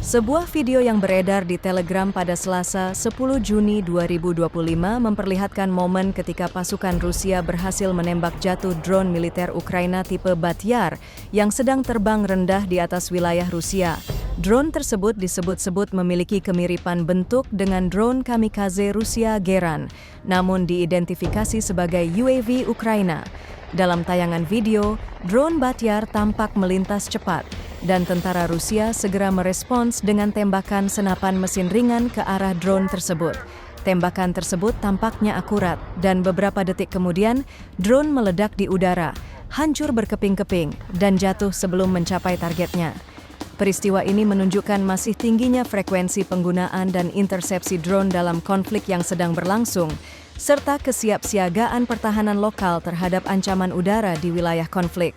Sebuah video yang beredar di Telegram pada Selasa, 10 Juni 2025 memperlihatkan momen ketika pasukan Rusia berhasil menembak jatuh drone militer Ukraina tipe Batyar yang sedang terbang rendah di atas wilayah Rusia. Drone tersebut disebut-sebut memiliki kemiripan bentuk dengan drone kamikaze Rusia Geran, namun diidentifikasi sebagai UAV Ukraina. Dalam tayangan video, drone Batyar tampak melintas cepat, dan tentara Rusia segera merespons dengan tembakan senapan mesin ringan ke arah drone tersebut. Tembakan tersebut tampaknya akurat, dan beberapa detik kemudian, drone meledak di udara, hancur berkeping-keping, dan jatuh sebelum mencapai targetnya. Peristiwa ini menunjukkan masih tingginya frekuensi penggunaan dan intersepsi drone dalam konflik yang sedang berlangsung, serta kesiapsiagaan pertahanan lokal terhadap ancaman udara di wilayah konflik.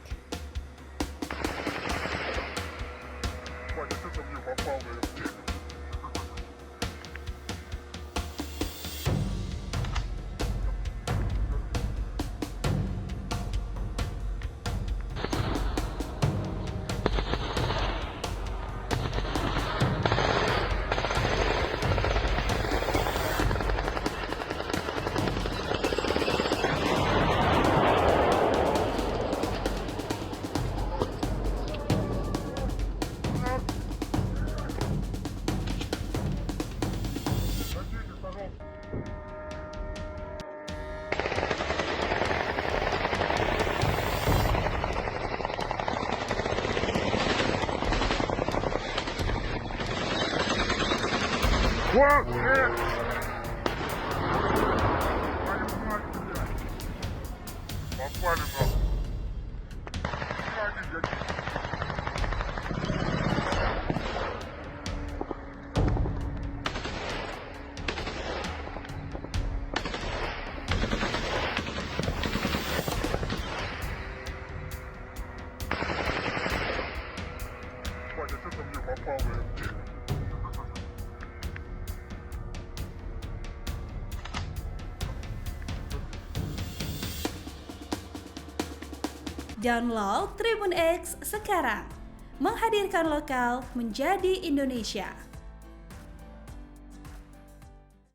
What? Yeah. Download Tribun X sekarang, menghadirkan lokal menjadi Indonesia.